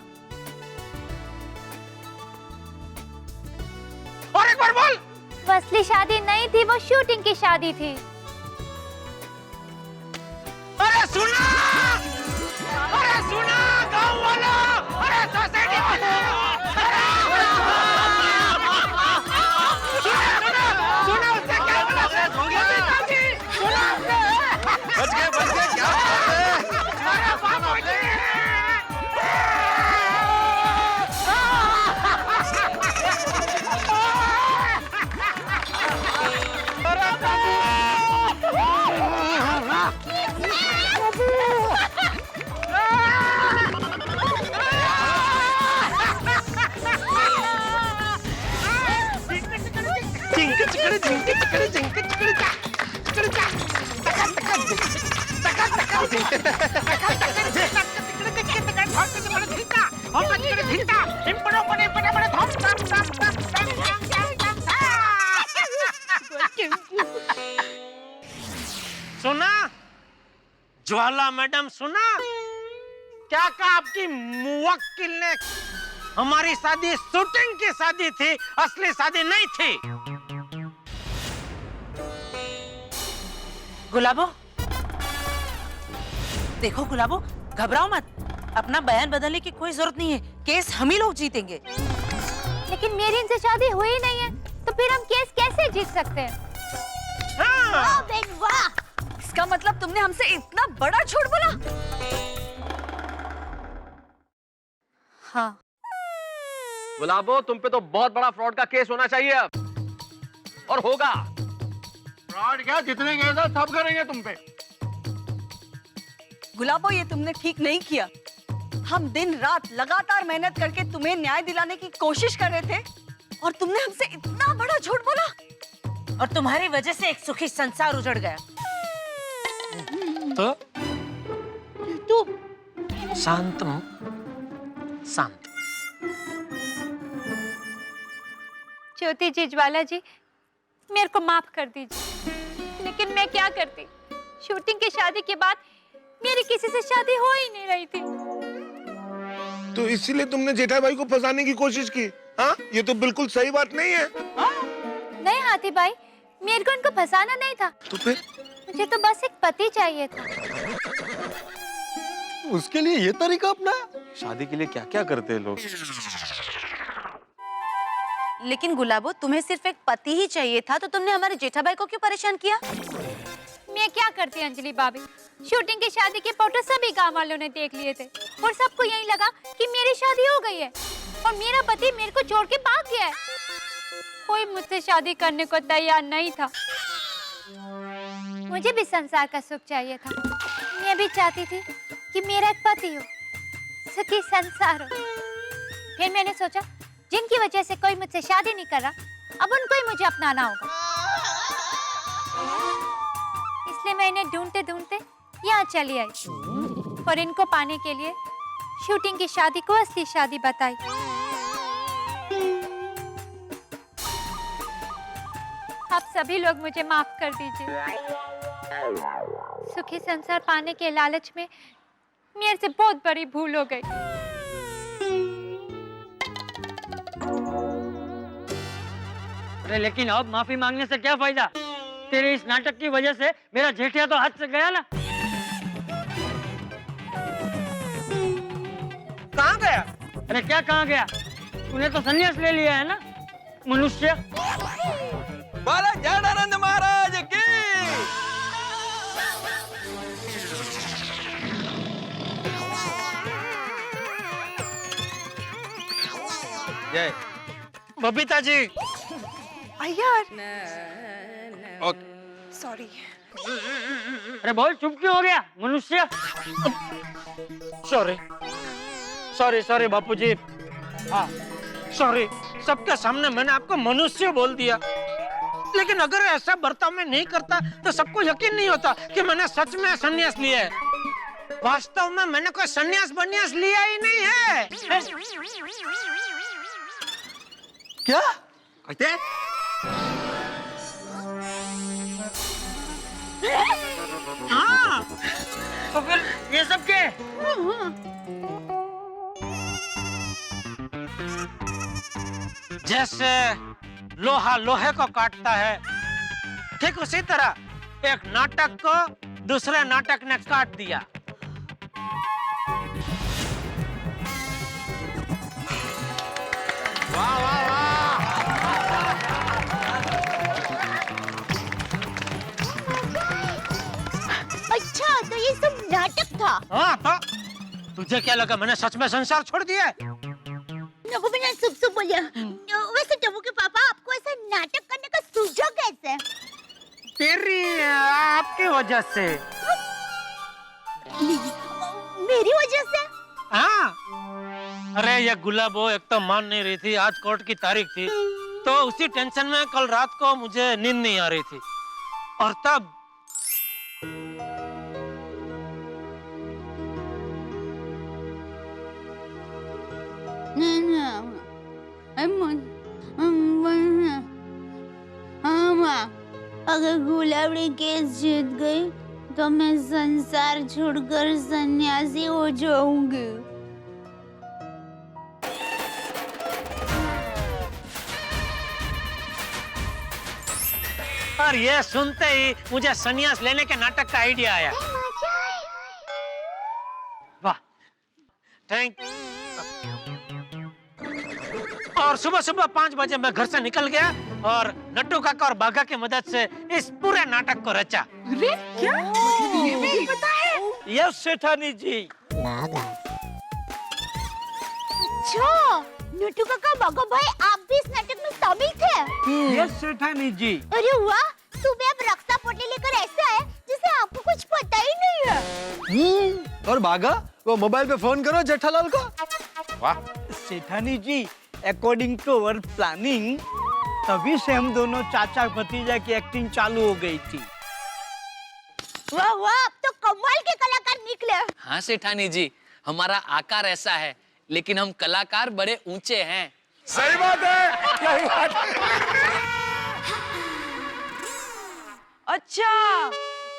और एक बार बोल। वो असली शादी नहीं थी, वो शूटिंग की शादी थी। अरे सुना, अरे सुना गाँव वाला, अरे सोसाइटी वाला, सुना उससे क्या बोला? बच गए क्या बात है? अरे बाबू जी, सुना ज्वाला मैडम, सुना क्या कहा आपकी मुवक्किल ने? हमारी शादी शूटिंग की शादी थी, असली शादी नहीं थी। गुलाबो, देखो गुलाबो, घबराओ मत। अपना बयान बदलने की कोई जरूरत नहीं है। केस हम ही लोग जीतेंगे। लेकिन मेरी इनसे शादी हुई नहीं है, तो फिर हम केस कैसे जीत सकते हैं? वाह बहन वाह! इसका मतलब तुमने हमसे इतना बड़ा झूठ बोला? हाँ। गुलाबो, तुम पे तो बहुत बड़ा फ्रॉड का केस होना चाहिए अब, और होगा। फ्रॉड क्या, जितने केस है सब करेंगे तुम पे। गुलाबो, ये तुमने ठीक नहीं किया। हम दिन रात लगातार मेहनत करके तुम्हें न्याय दिलाने की कोशिश कर रहे थे, और तुमने हमसे इतना बड़ा झूठ बोला। और तुम्हारी वजह से एक सुखी संसार उजड़ गया। तो तू शांत हो, शांत। ज्योति जी, ज्वाला जी, मेरे को माफ कर दीजिए। लेकिन मैं क्या करती? शूटिंग की शादी के बाद मेरी किसी से शादी हो ही नहीं रही थी। तो इसीलिए तुमने जेठाभाई को फंसाने की कोशिश की? हाँ, ये तो बिल्कुल सही बात नहीं है। नहीं हाथी भाई, मेरे को इनको फंसाना नहीं था। तो फिर? मुझे तो बस एक पति चाहिए था। उसके लिए ये तरीका अपनाया? शादी के लिए क्या क्या करते हैं लोग। लेकिन गुलाबो, तुम्हें सिर्फ एक पति ही चाहिए था, तो तुमने हमारे जेठाभाई को क्यों परेशान किया? मैं क्या करती अंजलि भाभी, शूटिंग की शादी के फोटो सभी गांव वालों ने देख लिए थे, और सबको यही लगा कि मेरी शादी हो गई है और मेरा पति मेरे को छोड़ के भाग गया है। कोई मुझसे शादी करने को तैयार नहीं था। मुझे भी संसार का सुख चाहिए था। मैं भी चाहती थी कि मेरा एक पति हो, सुखी संसार हो। फिर मैंने सोचा जिनकी वजह से कोई मुझसे शादी नहीं कर रहा, अब उनको ही मुझे अपनाना होगा। इसलिए मैं इन्हें ढूंढते ढूंढते यहाँ चली आई और इनको पाने के लिए शूटिंग की शादी को असली शादी बताई। आप सभी लोग मुझे माफ कर दीजिए। सुखी संसार पाने के लालच में मेरे से बहुत बड़ी भूल हो गई। अरे लेकिन अब माफी मांगने से क्या फायदा? तेरे इस नाटक की वजह से मेरा जेठिया तो हाथ से गया ना। कहाँ गया? अरे क्या कहाँ गया? तूने तो संन्यास ले लिया है ना मनुष्य। बाला जटानंद महाराज की जय। बबीता जी। अय्यर, सॉरी। अरे बहुत चुप क्यों हो गया मनुष्य? सॉरी सॉरी सॉरी बापूजी। हाँ सॉरी, सबके सामने मैंने आपको मनुष्य बोल दिया। लेकिन अगर ऐसा बर्ताव मैं नहीं करता तो सबको यकीन नहीं होता कि मैंने सच में संन्यास लिया है। वास्तव में मैंने कोई संन्यास बन्यास लिया ही नहीं है। क्या कहते? हाँ, तो फिर ये सब क्या है? जैसे लोहा लोहे को काटता है, ठीक उसी तरह एक नाटक को दूसरे नाटक ने काट दिया। वाह वाह वाह। अच्छा, तो ये सब नाटक था? हाँ, तो तुझे क्या लगा मैंने सच में संसार छोड़ दिया है? नबू मैंने सुब बोलिया। वैसे टबू के पापा आपको ऐसा नाटक करने का सूझा कैसे? तेरी आपकी वजह से। मेरी वजह से? हाँ। अरे ये गुलाबो एक तो मान नहीं रही थी, आज कोर्ट की तारीख थी, तो उसी टेंशन में कल रात को मुझे नींद नहीं आ रही थी। और तब अगर गुलाबड़ी केस जीत गई तो मैं संसार छोड़कर सन्यासी हो जाऊंगी। और ये सुनते ही मुझे सन्यास लेने के नाटक का आइडिया आया। वाह, थैंक। और सुबह सुबह 5 बजे मैं घर से निकल गया और नट्टू काका और बाघा की मदद से इस पूरे नाटक को रचा। अरे क्या? ये भी पता है? यस सेठानी जी। अच्छा, नट्टू काका, बाघा भाई, आप भी इस नाटक में शामिल थे? यस सेठानी जी। अरे वाह, सुबह अब रक्षा पोटली लेकर ऐसा है जिसे आपको कुछ पता ही नहीं है। और बाघा, वो मोबाइल पे फोन करो जेठालाल को। वाह सेठानी जी, अकॉर्डिंग टू अवर प्लानिंग तभी से हम दोनों चाचा भतीजा की एक्टिंग चालू हो गई थी। वाह वाह, अब तो कमाल के कलाकार निकले। हाँ सेठानी जी, हमारा आकार ऐसा है लेकिन हम कलाकार बड़े ऊंचे हैं। सही बात है, यही बात है। अच्छा,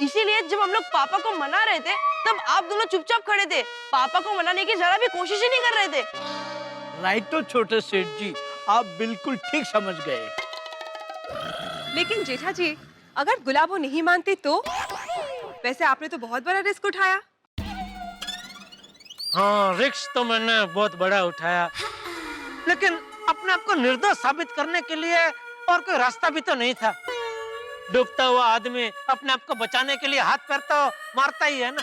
इसीलिए जब हम लोग पापा को मना रहे थे तब आप दोनों चुपचाप खड़े थे, पापा को मनाने की जरा भी कोशिश ही नहीं कर रहे थे। राइट तो छोटे सेठ जी, आप बिल्कुल ठीक समझ गए। लेकिन जेठा जी, अगर गुलाबो नहीं मानती तो? वैसे आपने तो बहुत बड़ा रिस्क उठाया। हाँ, रिस्क तो मैंने बहुत बड़ा उठाया, लेकिन अपने आप को निर्दोष साबित करने के लिए और कोई रास्ता भी तो नहीं था। डूबता हुआ आदमी अपने आप को बचाने के लिए हाथ पैर तो मारता ही है ना।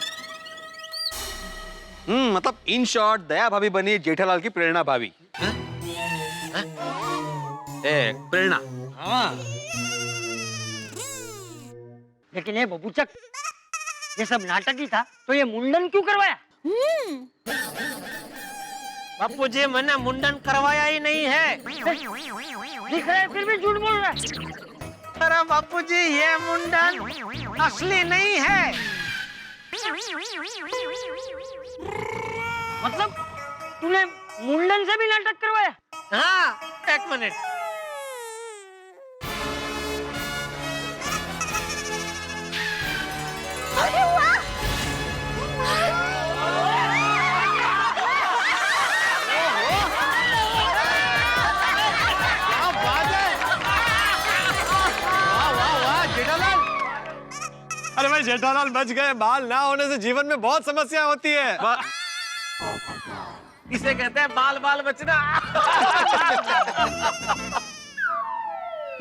मतलब इन शॉर्ट दया भाभी बनी जेठालाल की प्रेरणा भाभी। प्रेरणा। हाँ। लेकिन ये बबूचक, ये सब नाटक ही था, तो ये मुंडन क्यों करवाया? बापू जी मैंने मुंडन करवाया ही नहीं है। दिख रहा है फिर भी झूठ बोल रहा है। अरे बापू जी ये मुंडन असली नहीं है। मतलब तूने मुंडन से भी नाटक करवाया? हाँ, एक मिनट। अरे वाह! अरे भाई जेठालाल बच गए। बाल ना होने से जीवन में बहुत समस्या होती है। इसे कहते हैं बाल बाल बचना।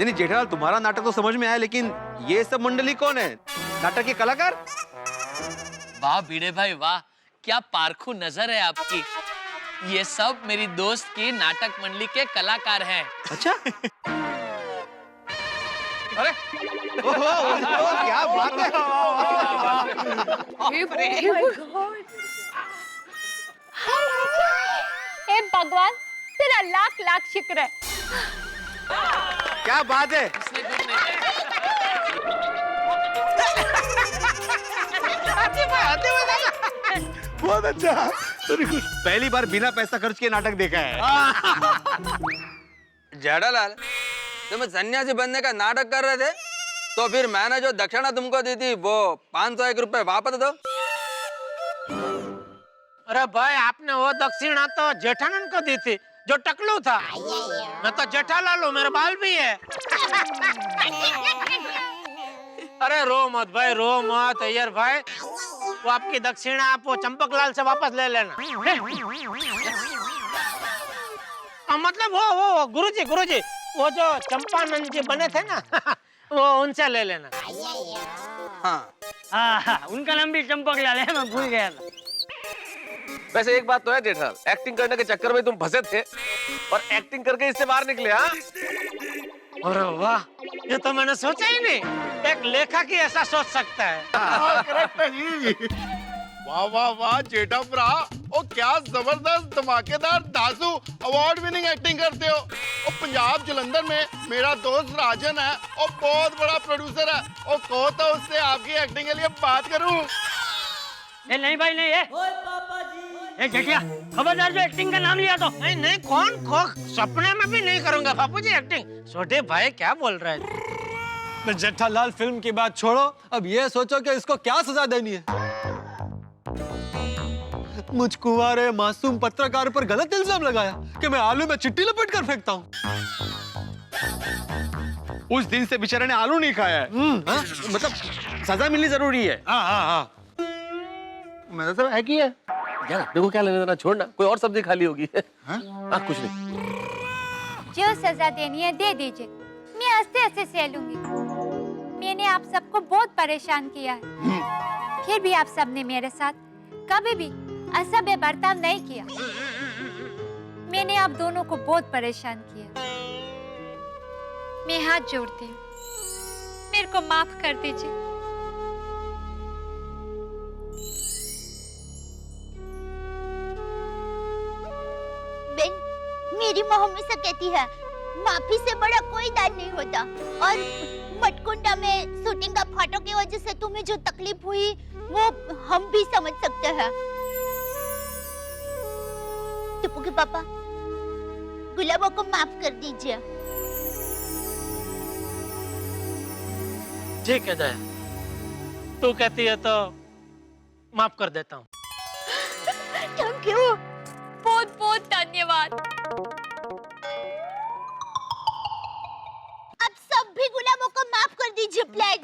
नहीं जेठालाल, तुम्हारा नाटक तो समझ में आया, लेकिन ये सब मंडली कौन है? नाटक के कलाकार? वाह भिड़े भाई वाह, क्या पारखू नजर है आपकी। ये सब मेरी दोस्त की नाटक मंडली के कलाकार हैं। अच्छा। अरे क्या बात है। हे भगवान, तेरा लाख लाख शुक्र है। क्या बात है। बहुत अच्छा, वेरी गुड। पहली बार बिना पैसा खर्च के नाटक देखा है। जेठालाल, तुम सन्यासी बनने का नाटक कर रहे थे, तो फिर मैंने जो दक्षिणा तुमको दी थी वो 501 रुपए वापस दो। अरे भाई आपने वो दक्षिणा तो जेठानंद को दी थी जो टकलू था। मैं तो जेठालाल हूँ, मेरे बाल भी है। अरे रो मत भाई, रो मत अय्यर भाई। वो आपकी दक्षिणा आप वो चंपकलाल से वापस ले लेना। मतलब वो गुरुजी वो जो चंपानंद जी बने थे ना वो उनसे ले लेना। हाँ, उनका नाम भी चंपकलाल है, मैं भूल गया था। वैसे एक बात तो है जेठालाल, एक्टिंग करने के चक्कर में तुम फंसे थे और एक्टिंग करके इससे बाहर निकले। हाँ, अरे वाह, ये तो मैंने सोचा ही नहीं। एक लेखक ही ऐसा सोच सकता है। वाह वाह वाह जेठा भरा, ओ क्या जबरदस्त धमाकेदार दासू अवार्ड विनिंग एक्टिंग करते हो। और पंजाब जलंधर में मेरा दोस्त राजन है और बहुत बड़ा प्रोड्यूसर है, और कहो तो उससे आपकी एक्टिंग के लिए बात करूं। नहीं भाई नहीं है। जेठिया, खबरदार जो एक्टिंग का नाम लिया तो। नहीं कौन सपने में भी नहीं करूंगा बापूजी एक्टिंग। छोटे भाई क्या बोल रहे हैं? जेठालाल फिल्म की बात छोड़ो, अब ये सोचो कि इसको क्या सजा देनी है। मुझ कुंवारे मासूम पत्रकार पर गलत इल्जाम लगाया कि मैं आलू में चिट्टी लपेट कर फेंकता हूँ। उस दिन से बेचारे ने आलू नहीं खाया है। मतलब सजा मिलनी जरूरी है। हाँ। मेरा सब है कि है यार, देखो क्या लेना देना छोड़ना, कोई और सब्जी खाली होगी। हाँ कुछ नहीं। जो सजा देनी है दे दीजिए, मैं हंसते हंसते सह लूंगी। मैंने आप सबको बहुत परेशान किया है, फिर भी आप सबने मेरे साथ कभी भी असभ्य बर्ताव नहीं किया। मैंने आप दोनों को बहुत परेशान किया। मैं हाथ जोड़ती हूँ, मेरे को माफ कर दीजिए। मेरी माँ हमेशा कहती है माफी से बड़ा कोई दान नहीं होता, और मटकुंडा में शूटिंग का फाटो की वजह से तुम्हें जो तकलीफ हुई वो हम भी समझ सकते हैं। टिप्पू के पापा, गुलाबों को माफ कर दीजिए। ठीक है दया, तू कहती है तो माफ कर देता हूँ। थैंक यू, बहुत बहुत धन्यवाद। अब सब भी गुलाबों को माफ कर दीजिए प्लीज।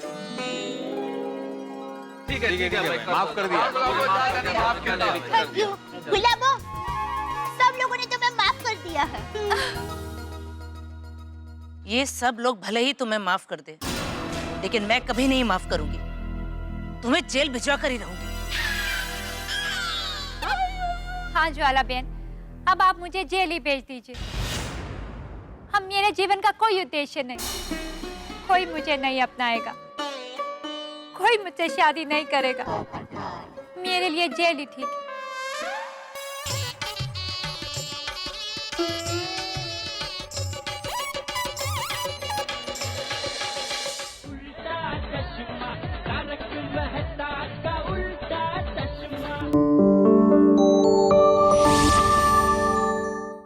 ठीक है, माफ कर दिया। थैंक यू गुलाबों, सब लोगों ने तुम्हें माफ कर दिया है। ये सब लोग भले ही तुम्हें माफ कर दे, लेकिन मैं कभी नहीं माफ करूंगी। तुम्हें जेल भिजवा कर ही रहूंगी। हाँ ज्वाला बहन, अब आप मुझे जेल ही भेज दीजिए। हम मेरे जीवन का कोई उद्देश्य नहीं, कोई मुझे नहीं अपनाएगा, कोई मुझसे शादी नहीं करेगा। मेरे लिए जेल ही ठीक है। तारक मेहता का उल्टा चश्मा।